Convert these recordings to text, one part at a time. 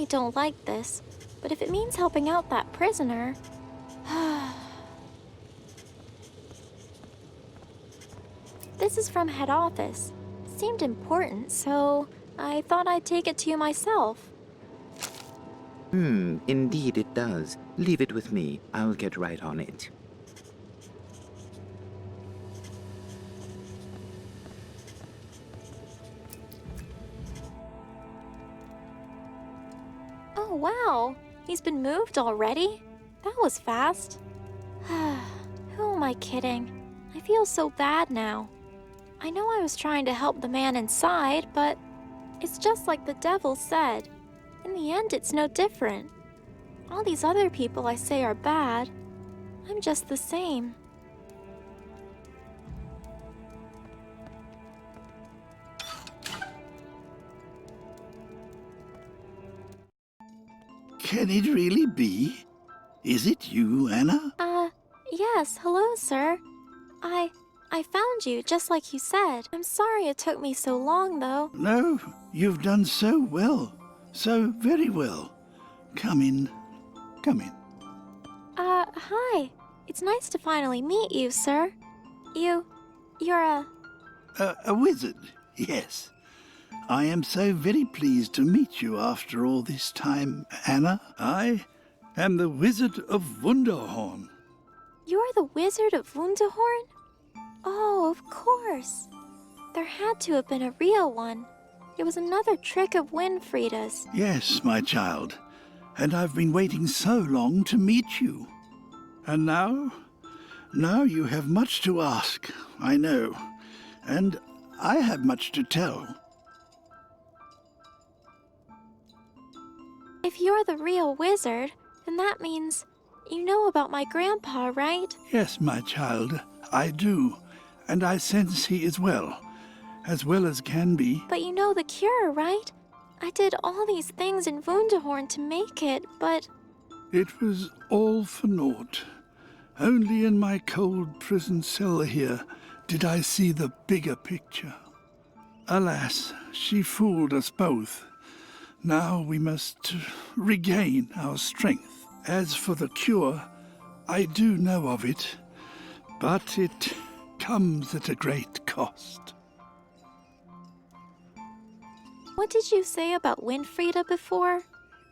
really don't like this, but if it means helping out that prisoner... This is from head office. Seemed important, so I thought I'd take it to you myself. Indeed it does. Leave it with me. I'll get right on it. Oh, wow. He's been moved already? That was fast. Who am I kidding? I feel so bad now. I know I was trying to help the man inside, but it's just like the devil said. In the end, it's no different. All these other people I say are bad. I'm just the same. Can it really be? Is it you, Anna? Yes, hello, sir. I found you, just like you said. I'm sorry it took me so long, though. No, you've done so well. So very well. Come in. Come in. Hi. It's nice to finally meet you, sir. You're a... A wizard, yes. I am so very pleased to meet you after all this time, Anna. I am the Wizard of Wunderhorn. You're the Wizard of Wunderhorn? Oh, of course. There had to have been a real one. It was another trick of Winfrieda's. Yes, my child. And I've been waiting so long to meet you. And now you have much to ask, I know. And I have much to tell. If you're the real wizard, then that means you know about my grandpa, right? Yes, my child, I do. And I sense he is well as can be. But you know the cure, right? I did all these things in Wunderhorn to make it, but... It was all for naught. Only in my cold prison cell here did I see the bigger picture. Alas, she fooled us both. Now we must regain our strength. As for the cure, I do know of it, but it comes at a great cost. What did you say about Winfrieda before?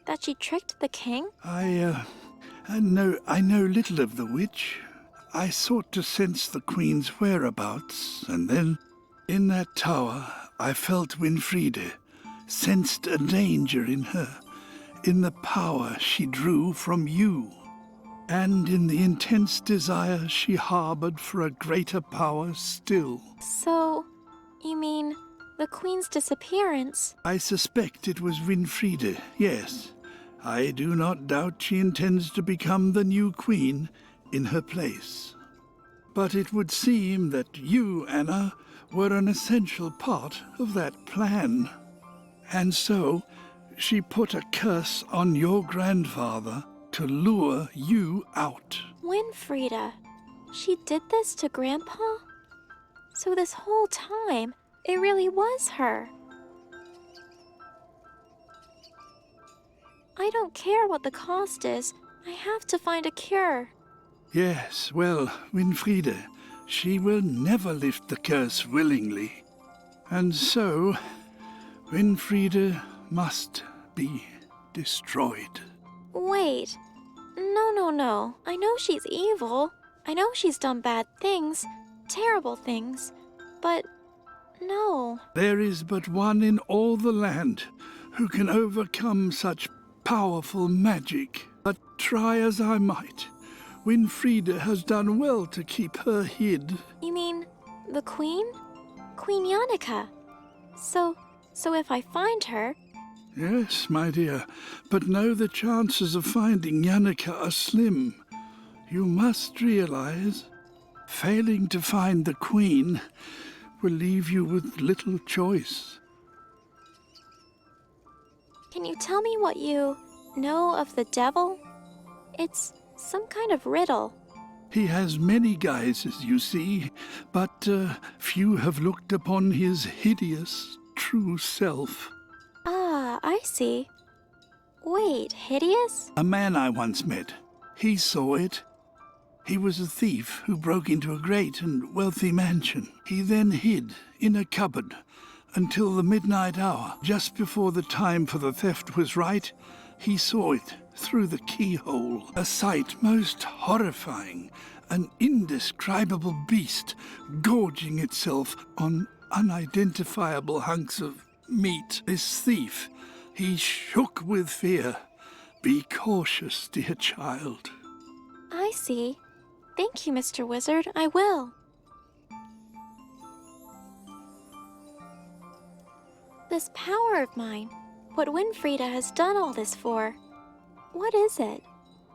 That she tricked the king? I know little of the witch. I sought to sense the queen's whereabouts, and then, in that tower, I felt Winfrieda, sensed a danger in her, in the power she drew from you, and in the intense desire she harbored for a greater power still. So, you mean the queen's disappearance? I suspect it was Winfrieda, yes. I do not doubt she intends to become the new queen in her place. But it would seem that you, Anna, were an essential part of that plan. And so, she put a curse on your grandfather to lure you out. Winfrieda, she did this to Grandpa? So this whole time, it really was her. I don't care what the cost is. I have to find a cure. Yes, well, Winfrieda, she will never lift the curse willingly. And so, Winfrieda must be destroyed. Wait. No. I know she's evil. I know she's done bad things, terrible things. But no. There is but one in all the land who can overcome such powerful magic. But try as I might, Winfrieda has done well to keep her hid. You mean the queen? Queen Yannicka. So if I find her... Yes, my dear, but know the chances of finding Yannicka are slim. You must realize, failing to find the queen will leave you with little choice. Can you tell me what you know of the devil? It's some kind of riddle. He has many guises, you see, but few have looked upon his hideous, true self. Ah, I see. Wait, hideous? A man I once met. He saw it. He was a thief who broke into a great and wealthy mansion. He then hid in a cupboard until the midnight hour. Just before the time for the theft was right, he saw it through the keyhole. A sight most horrifying. An indescribable beast gorging itself on unidentifiable hunks of meat. This thief, he shook with fear. Be cautious, dear child. I see. Thank you, Mr. Wizard. I will. This power of mine. What Winfrieda has done all this for. What is it?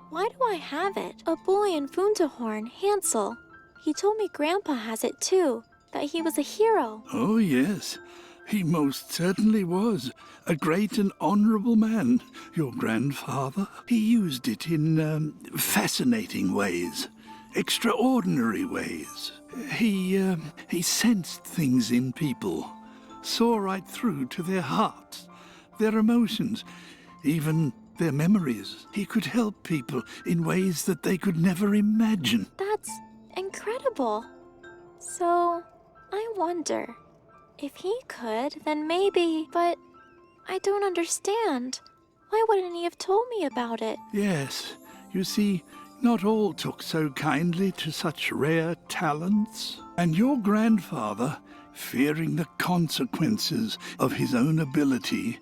Why do I have it? A boy in Funterhorn, Hansel. He told me Grandpa has it too, that he was a hero. Oh, yes. He most certainly was. A great and honorable man, your grandfather. He used it in fascinating ways, extraordinary ways. He sensed things in people, saw right through to their hearts, their emotions, even their memories. He could help people in ways that they could never imagine. That's incredible. So, I wonder, if he could, then maybe, but I don't understand. Why wouldn't he have told me about it? Yes, you see, not all took so kindly to such rare talents. And your grandfather, fearing the consequences of his own ability,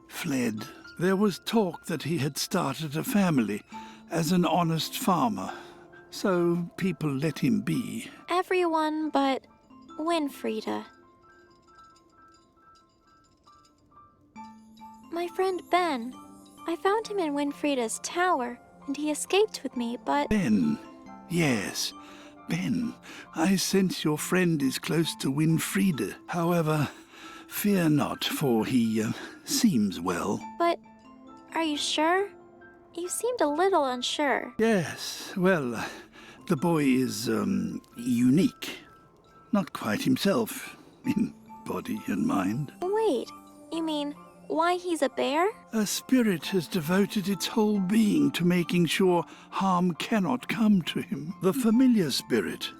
fled. There was talk that he had started a family as an honest farmer, so people let him be. Everyone but Winfrieda. My friend Ben. I found him in Winfrieda's tower, and he escaped with me, but... Ben. Yes, Ben. I sense your friend is close to Winfrieda. However, fear not, for he seems well. But are you sure? You seemed a little unsure. Yes, well, the boy is unique. Not quite himself, in body and mind. Wait, you mean why he's a bear? A spirit has devoted its whole being to making sure harm cannot come to him. The familiar spirit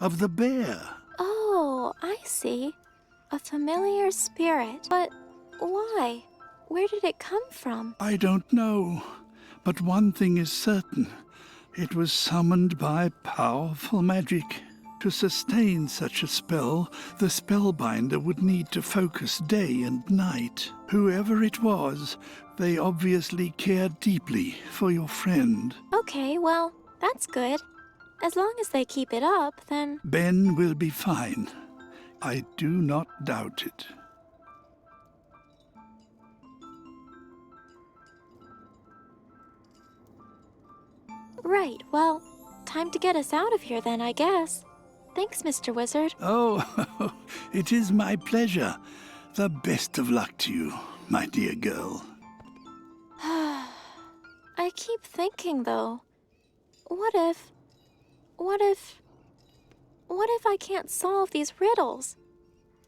of the bear. Oh, I see. A familiar spirit. But why? Where did it come from? I don't know, but one thing is certain. It was summoned by powerful magic. To sustain such a spell, the spellbinder would need to focus day and night. Whoever it was, they obviously cared deeply for your friend. Okay, well, that's good. As long as they keep it up, then... Ben will be fine. I do not doubt it. Right, well, time to get us out of here then, I guess. Thanks, Mr. Wizard. Oh, it is my pleasure. The best of luck to you, my dear girl. I keep thinking, though, what if I can't solve these riddles?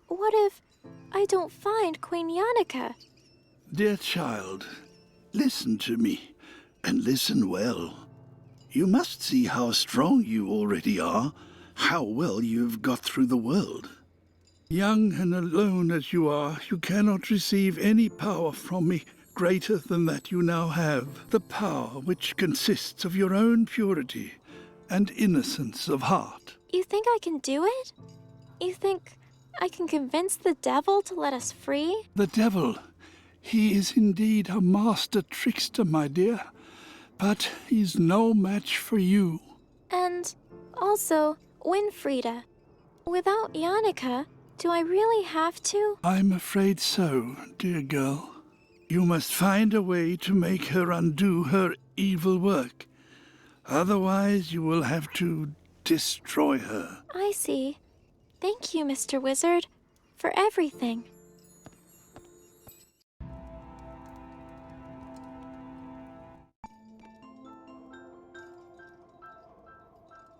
What if I don't find Queen Yannicka? Dear child, listen to me, and listen well. You must see how strong you already are, how well you've got through the world. Young and alone as you are, you cannot receive any power from me greater than that you now have. The power which consists of your own purity and innocence of heart. You think I can do it? You think I can convince the devil to let us free? The devil, he is indeed a master trickster, my dear, but he's no match for you. And also, Winfrieda. Without Yannicka, do I really have to? I'm afraid so, dear girl. You must find a way to make her undo her evil work. Otherwise, you will have to destroy her. I see. Thank you, Mr. Wizard, for everything.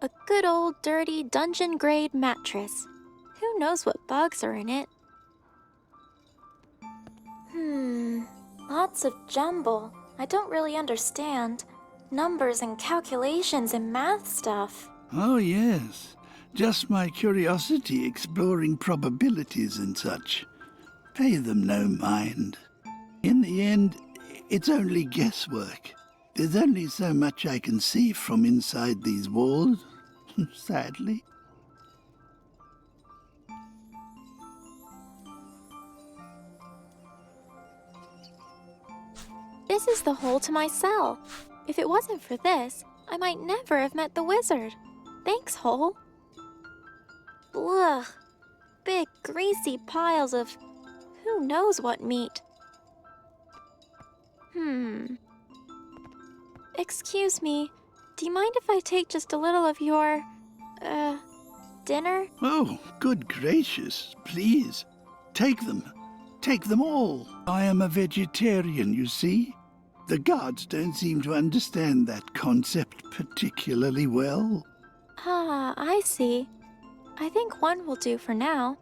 A good old dirty dungeon-grade mattress. Who knows what bugs are in it? Lots of jumble. I don't really understand numbers and calculations and math stuff. Oh, yes. Just my curiosity exploring probabilities and such. Pay them no mind. In the end, it's only guesswork. There's only so much I can see from inside these walls, sadly. This is the hole to my cell. If it wasn't for this, I might never have met the wizard. Thanks, hole. Ugh. Big, greasy piles of who knows what meat. Excuse me, do you mind if I take just a little of your, dinner? Oh, good gracious, please. Take them. Take them all. I am a vegetarian, you see. The guards don't seem to understand that concept particularly well. Ah, I see. I think one will do for now.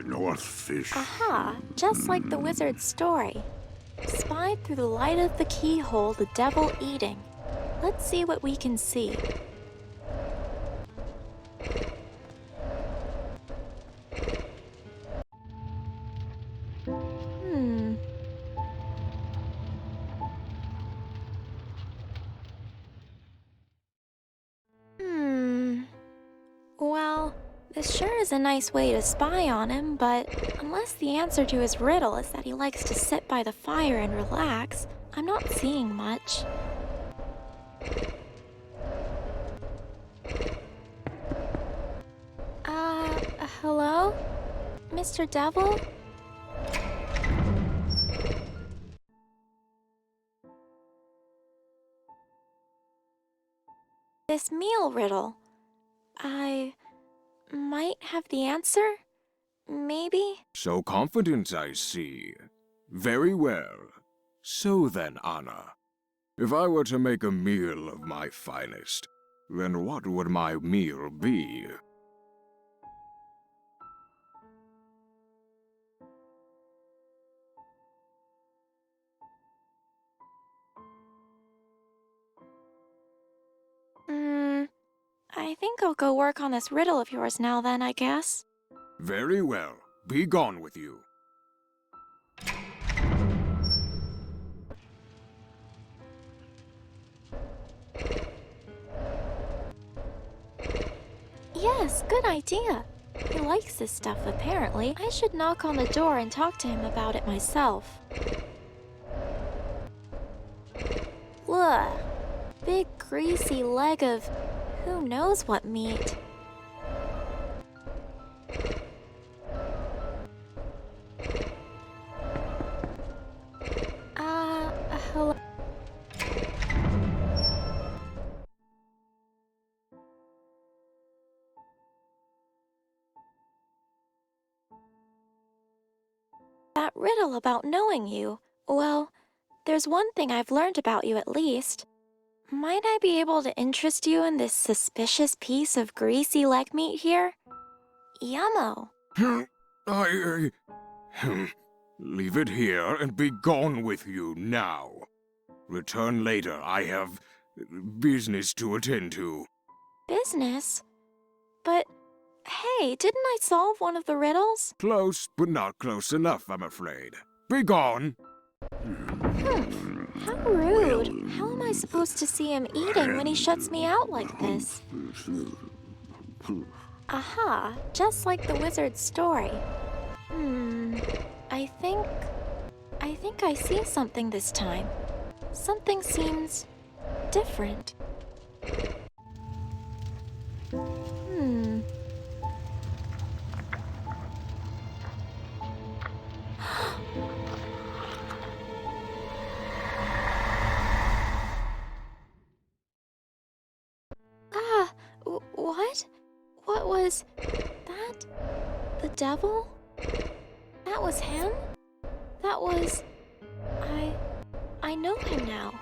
North fish. Aha, just like the wizard's story. Spied through the light of the keyhole the devil eating. Let's see what we can see. Well, this sure is a nice way to spy on him, but unless the answer to his riddle is that he likes to sit by the fire and relax, I'm not seeing much. Hello? Mr. Devil? This meal riddle. I might have the answer? Maybe? So confident, I see. Very well. So then, Anna, if I were to make a meal of my finest, then what would my meal be? I think I'll go work on this riddle of yours now then, I guess. Very well. Be gone with you. Yes, good idea. He likes this stuff, apparently. I should knock on the door and talk to him about it myself. Ugh. Big, greasy leg of who knows what meat. Hello? That riddle about knowing you, well, there's one thing I've learned about you at least. Might I be able to interest you in this suspicious piece of greasy leg meat here? Yummo. Leave it here and be gone with you now. Return later. I have business to attend to. Business? But, hey, didn't I solve one of the riddles? Close, but not close enough, I'm afraid. Be gone. How rude. How am I supposed to see him eating when he shuts me out like this? Aha, just like the wizard's story. I think I see something this time. Something seems different. What was that? The devil? That was him? That was... I know him now.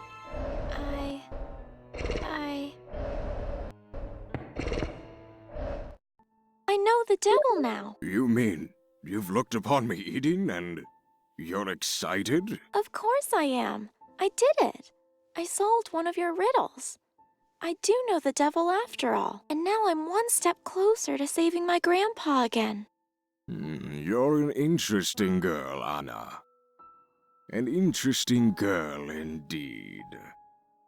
I know the devil now. You mean you've looked upon me eating and you're excited? Of course I am. I did it. I solved one of your riddles. I do know the devil after all, and now I'm one step closer to saving my grandpa again. You're an interesting girl, Anna. An interesting girl indeed.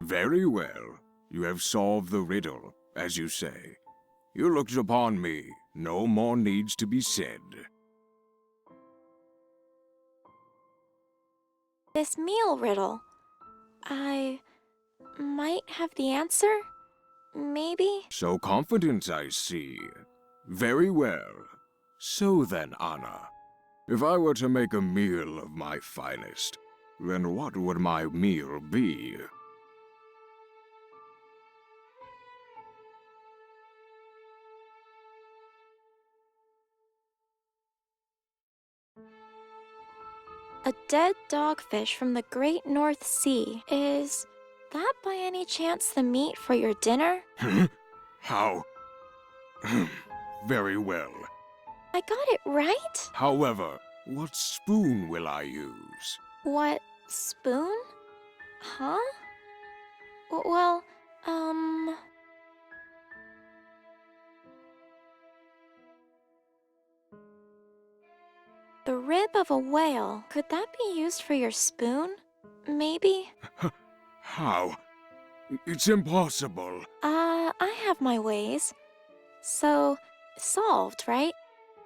Very well. You have solved the riddle, as you say. You looked upon me. No more needs to be said. This meal riddle. I might have the answer? Maybe? So confident, I see. Very well. So then, Anna, if I were to make a meal of my finest, then what would my meal be? A dead dogfish from the Great North Sea. Is that by any chance the meat for your dinner? How? Very well. I got it right? However, what spoon will I use? What spoon? Huh? Well, the rib of a whale. Could that be used for your spoon? Maybe? How? It's impossible. I have my ways. So, solved, right?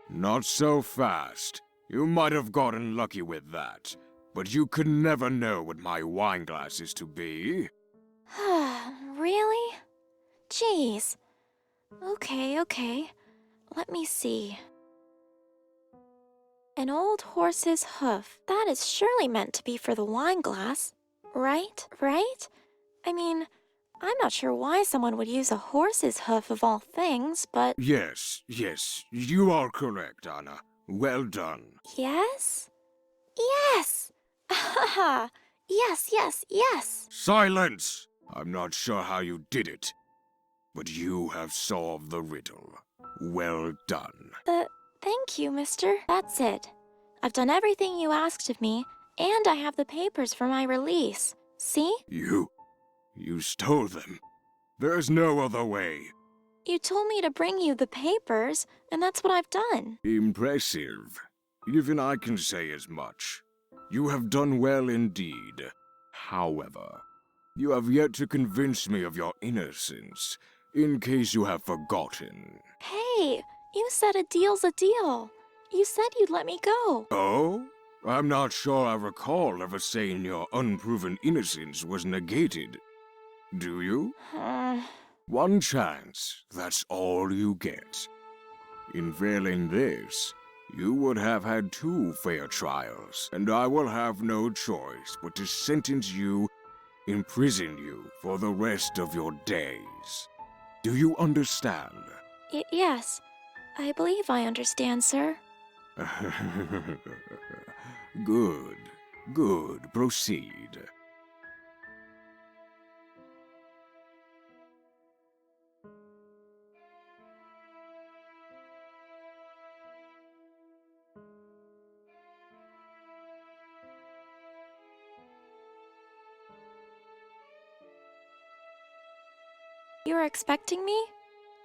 Not so fast. You might have gotten lucky with that, but you could never know what my wine glass is to be. Really? Jeez. Okay. Let me see. An old horse's hoof. That is surely meant to be for the wine glass. Right? I mean, I'm not sure why someone would use a horse's hoof of all things, but... Yes, you are correct, Anna. Well done. Yes? Yes! Haha! Yes! Silence! I'm not sure how you did it, but you have solved the riddle. Well done. Thank you, mister. That's it. I've done everything you asked of me, and I have the papers for my release. See? You stole them. There's no other way. You told me to bring you the papers, and that's what I've done. Impressive. Even I can say as much. You have done well indeed. However, you have yet to convince me of your innocence, in case you have forgotten. Hey, you said a deal's a deal. You said you'd let me go. Oh? I'm not sure I recall ever saying your unproven innocence was negated. Do you? One chance, that's all you get. In failing this, you would have had 2 fair trials, and I will have no choice but to sentence you, imprison you for the rest of your days. Do you understand? Yes, I believe I understand, sir. Good, proceed. You were expecting me?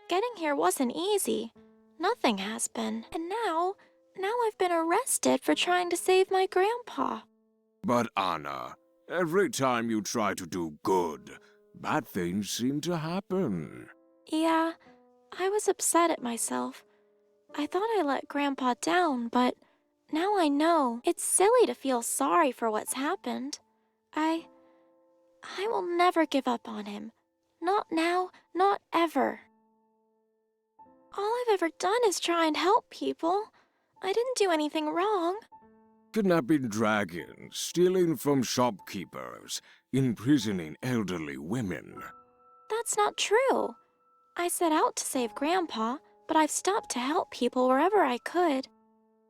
Getting here wasn't easy. Nothing has been. And now I've been arrested for trying to save my grandpa. But Anna, every time you try to do good, bad things seem to happen. Yeah, I was upset at myself. I thought I let Grandpa down, but now I know it's silly to feel sorry for what's happened. I will never give up on him. Not now, not ever. All I've ever done is try and help people. I didn't do anything wrong. Kidnapping dragons, stealing from shopkeepers, imprisoning elderly women. That's not true. I set out to save Grandpa, but I've stopped to help people wherever I could.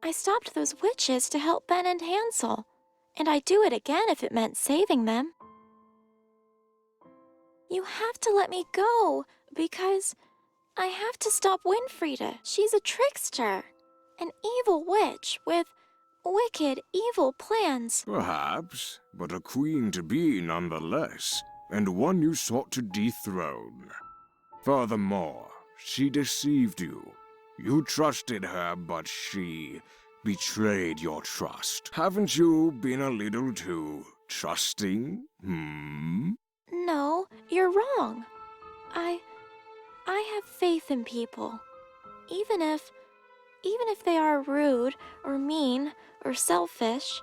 I stopped those witches to help Ben and Hansel, and I'd do it again if it meant saving them. You have to let me go, because I have to stop Winfrieda. She's a trickster, an evil witch with wicked, evil plans. Perhaps, but a queen-to-be nonetheless, and one you sought to dethrone. Furthermore, she deceived you. You trusted her, but she betrayed your trust. Haven't you been a little too trusting? No, you're wrong. I have faith in people. Even if they are rude or mean or selfish,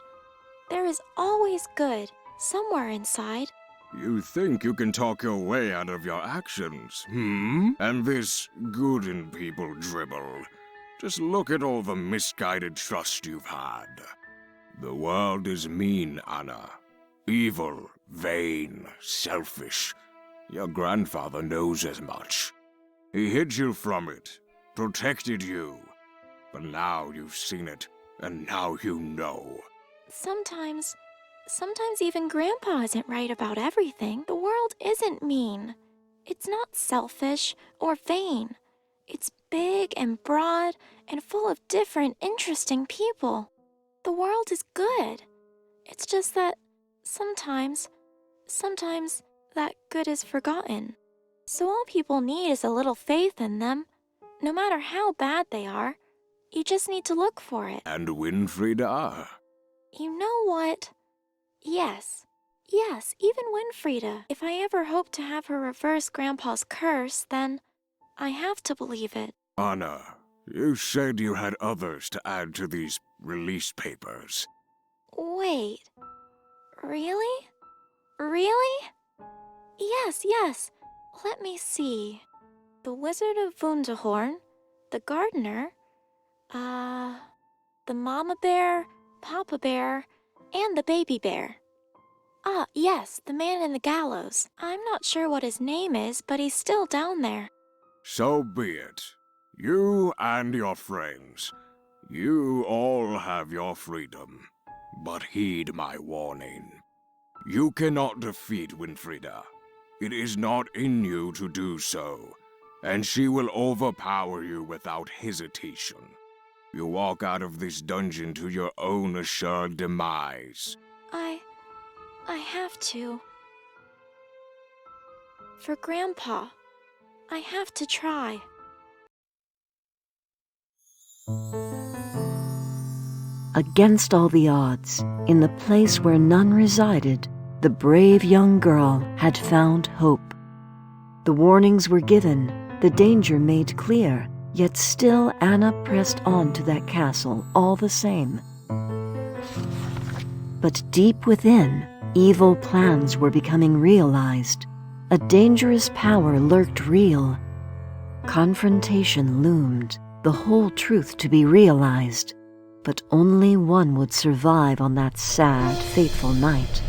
there is always good somewhere inside. You think you can talk your way out of your actions, And this good in people dribble. Just look at all the misguided trust you've had. The world is mean, Anna. Evil, vain, selfish. Your grandfather knows as much. He hid you from it, protected you. But now you've seen it, and now you know. Sometimes even Grandpa isn't right about everything. The world isn't mean. It's not selfish or vain. It's big and broad and full of different, interesting people. The world is good. It's just that sometimes that good is forgotten. So all people need is a little faith in them. No matter how bad they are, you just need to look for it. And Winfrieda? You know what? Yes, even Winfrieda. If I ever hope to have her reverse Grandpa's curse, then I have to believe it. Anna, you said you had others to add to these release papers. Wait, really? Really? Yes. Let me see. The Wizard of Wunderhorn, the Gardener, the Mama Bear, Papa Bear, and the Baby Bear. Ah, yes, the man in the gallows. I'm not sure what his name is, but he's still down there. So be it. You and your friends. You all have your freedom. But heed my warning. You cannot defeat Winfrieda. It is not in you to do so, and she will overpower you without hesitation. You walk out of this dungeon to your own assured demise. I have to. For Grandpa, I have to try. Against all the odds, in the place where none resided, the brave young girl had found hope. The warnings were given, the danger made clear, yet still Anna pressed on to that castle all the same. But deep within, evil plans were becoming realized. A dangerous power lurked real. Confrontation loomed, the whole truth to be realized. But only one would survive on that sad, fateful night.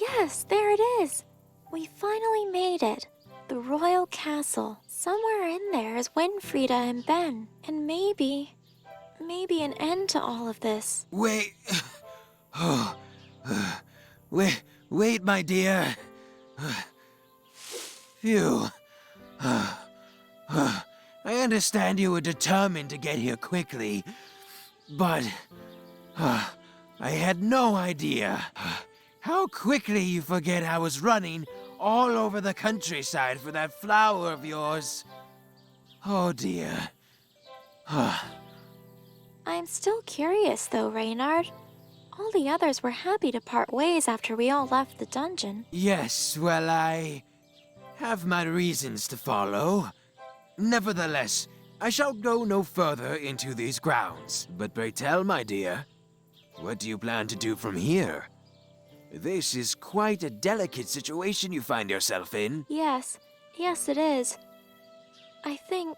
Yes, there it is. We finally made it. The royal castle. Somewhere in there is Winfrieda and Ben. And maybe an end to all of this. Wait. Wait, my dear. Phew. I understand you were determined to get here quickly, but I had no idea how quickly you forget I was running all over the countryside for that flower of yours. Oh dear. I'm still curious though, Reynard. All the others were happy to part ways after we all left the dungeon. Yes, well, I have my reasons to follow. Nevertheless, I shall go no further into these grounds, but pray tell, my dear, what do you plan to do from here? This is quite a delicate situation you find yourself in. Yes, it is. I think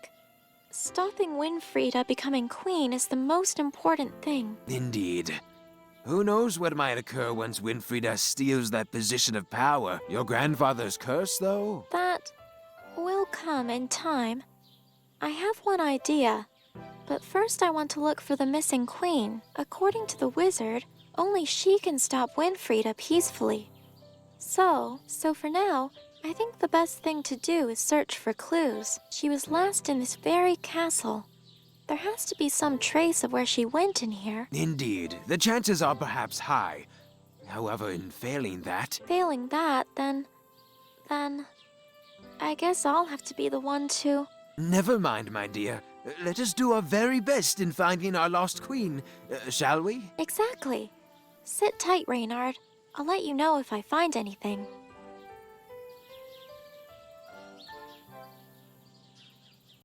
stopping Winfrieda becoming queen is the most important thing. Indeed. Who knows what might occur once Winfrieda steals that position of power? Your grandfather's curse, though? That will come in time. I have one idea, but first I want to look for the missing queen. According to the wizard, only she can stop Winfrieda peacefully. So for now, I think the best thing to do is search for clues. She was last in this very castle. There has to be some trace of where she went in here. Indeed. The chances are perhaps high. However, in failing that... Failing that, then I guess I'll have to be the one to... Never mind, my dear. Let us do our very best in finding our lost queen, shall we? Exactly. Sit tight, Reynard. I'll let you know if I find anything.